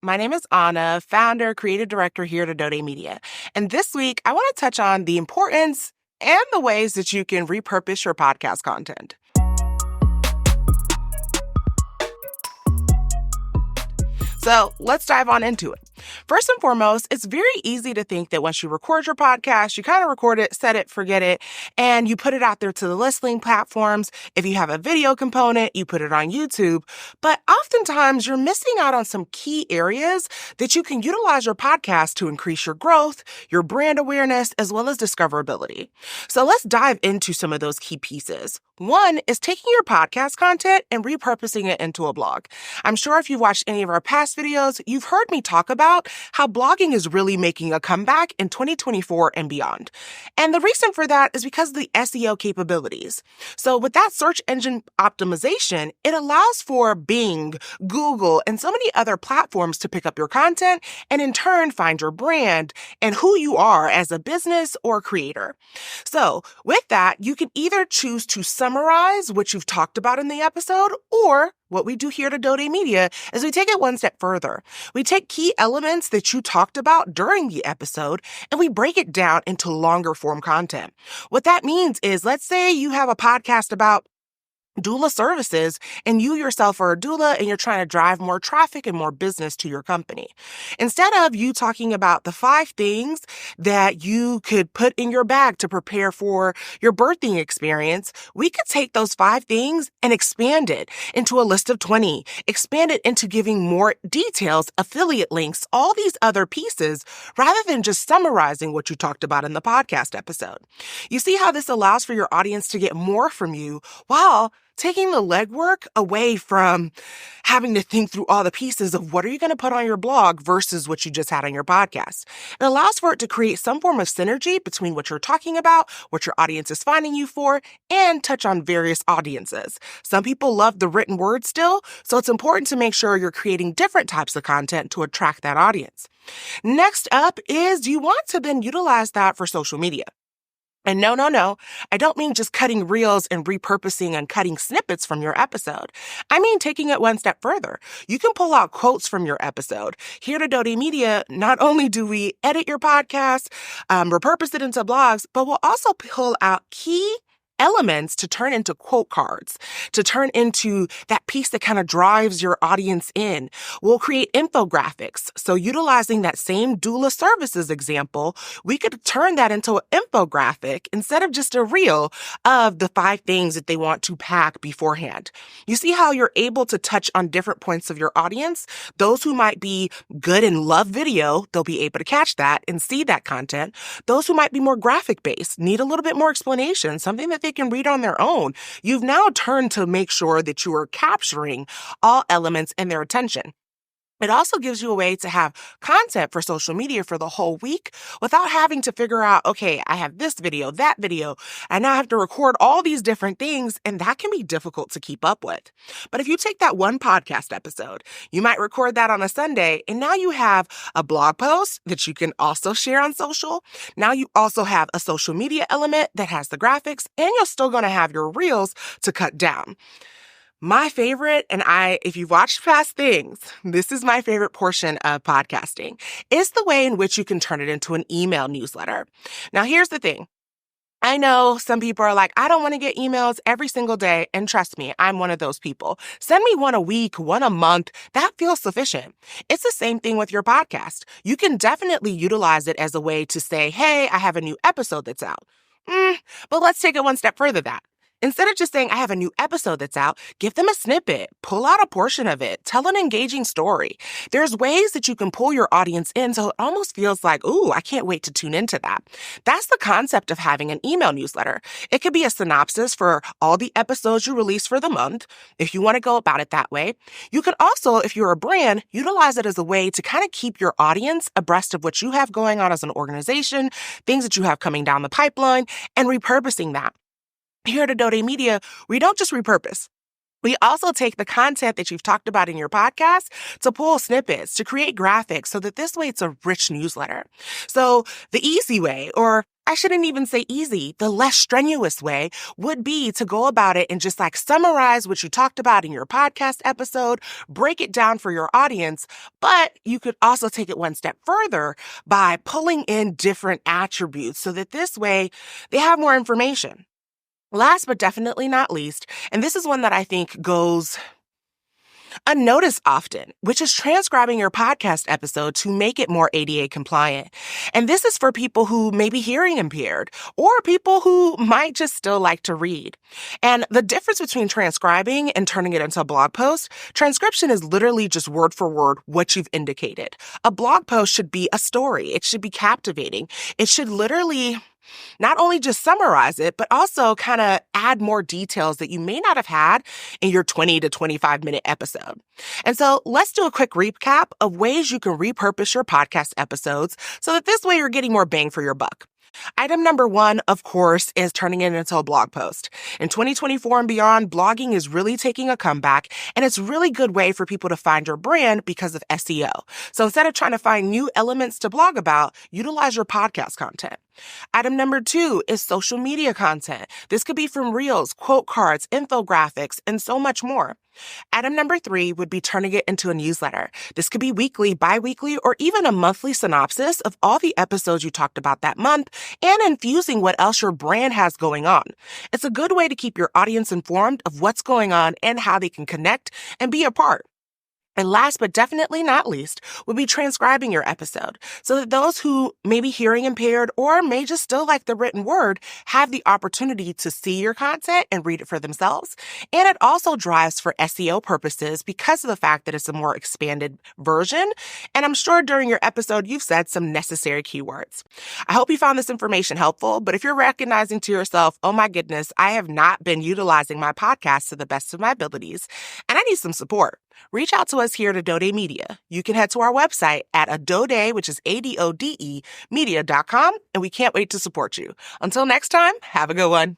My name is Anna, founder, creative director here at Adode Media. And this week, I want to touch on the importance and the ways that you can repurpose your podcast content. So let's dive on into it. First and foremost, it's very easy to think that once you record your podcast, you kind of record it, set it, forget it, and you put it out there to the listening platforms. If you have a video component, you put it on YouTube. But oftentimes you're missing out on some key areas that you can utilize your podcast to increase your growth, your brand awareness, as well as discoverability. So let's dive into some of those key pieces. One is taking your podcast content and repurposing it into a blog. I'm sure if you've watched any of our past videos, you've heard me talk about how blogging is really making a comeback in 2024 and beyond. And the reason for that is because of the SEO capabilities. So with that search engine optimization, it allows for Bing, Google, and so many other platforms to pick up your content and in turn find your brand and who you are as a business or creator. So with that, you can either choose to summarize what you've talked about in the episode, or what we do here at Adode Media is we take it one step further. We take key elements that you talked about during the episode and we break it down into longer form content. What that means is, let's say you have a podcast about doula services and you yourself are a doula and you're trying to drive more traffic and more business to your company. Instead of you talking about the 5 things that you could put in your bag to prepare for your birthing experience, we could take those 5 things and expand it into a list of 20, expand it into giving more details, affiliate links, all these other pieces, rather than just summarizing what you talked about in the podcast episode. You see how this allows for your audience to get more from you while taking the legwork away from having to think through all the pieces of what are you going to put on your blog versus what you just had on your podcast. It allows for it to create some form of synergy between what you're talking about, what your audience is finding you for, and touch on various audiences. Some people love the written word still, so it's important to make sure you're creating different types of content to attract that audience. Next up is you want to then utilize that for social media. And no, I don't mean just cutting reels and repurposing and cutting snippets from your episode. I mean taking it one step further. You can pull out quotes from your episode. Here at Adode Media, not only do we edit your podcast, repurpose it into blogs, but we'll also pull out key elements to turn into quote cards, to turn into that piece that kind of drives your audience in. We'll create infographics. So utilizing that same doula services example, we could turn that into an infographic instead of just a reel of the 5 things that they want to pack beforehand. You see how you're able to touch on different points of your audience? Those who might be good and love video, they'll be able to catch that and see that content. Those who might be more graphic based, need a little bit more explanation, something that they can read on their own. You've now turned to make sure that you are capturing all elements and their attention. It also gives you a way to have content for social media for the whole week without having to figure out, okay, I have this video, that video, and now I have to record all these different things, and that can be difficult to keep up with. But if you take that one podcast episode, you might record that on a Sunday, and now you have a blog post that you can also share on social. Now you also have a social media element that has the graphics, and you're still going to have your reels to cut down. My favorite, and if you've watched past things, this is my favorite portion of podcasting, is the way in which you can turn it into an email newsletter. Now, here's the thing. I know some people are like, I don't want to get emails every single day. And trust me, I'm one of those people. Send me one a week, one a month. That feels sufficient. It's the same thing with your podcast. You can definitely utilize it as a way to say, hey, I have a new episode that's out. But let's take it one step further than that. Instead of just saying, I have a new episode that's out, give them a snippet, pull out a portion of it, tell an engaging story. There's ways that you can pull your audience in so it almost feels like, ooh, I can't wait to tune into that. That's the concept of having an email newsletter. It could be a synopsis for all the episodes you release for the month, if you want to go about it that way. You could also, if you're a brand, utilize it as a way to kind of keep your audience abreast of what you have going on as an organization, things that you have coming down the pipeline, and repurposing that. Here at Adode Media, we don't just repurpose. We also take the content that you've talked about in your podcast to pull snippets, to create graphics so that this way it's a rich newsletter. So the easy way, or I shouldn't even say easy. The less strenuous way would be to go about it and just like summarize what you talked about in your podcast episode, break it down for your audience. But you could also take it one step further by pulling in different attributes so that this way they have more information. Last but definitely not least, and this is one that I think goes unnoticed often, which is transcribing your podcast episode to make it more ADA compliant. And this is for people who may be hearing impaired or people who might just still like to read. And the difference between transcribing and turning it into a blog post, transcription is literally just word for word what you've indicated. A blog post should be a story. It should be captivating. It should literally not only just summarize it, but also kind of add more details that you may not have had in your 20 to 25-minute episode. And so let's do a quick recap of ways you can repurpose your podcast episodes so that this way you're getting more bang for your buck. Item number 1, of course, is turning it into a blog post. In 2024 and beyond, blogging is really taking a comeback, and it's a really good way for people to find your brand because of SEO. So instead of trying to find new elements to blog about, utilize your podcast content. Item number 2 is social media content. This could be from reels, quote cards, infographics, and so much more. Item number 3 would be turning it into a newsletter. This could be weekly, bi-weekly, or even a monthly synopsis of all the episodes you talked about that month and infusing what else your brand has going on. It's a good way to keep your audience informed of what's going on and how they can connect and be a part. And last but definitely not least would be transcribing your episode so that those who may be hearing impaired or may just still like the written word have the opportunity to see your content and read it for themselves. And it also drives for SEO purposes because of the fact that it's a more expanded version. And I'm sure during your episode, you've said some necessary keywords. I hope you found this information helpful, but if you're recognizing to yourself, oh my goodness, I have not been utilizing my podcast to the best of my abilities and I need some support, reach out to us here at Adode Media. You can head to our website at Adode, which is ADODE, media.com, and we can't wait to support you. Until next time, have a good one.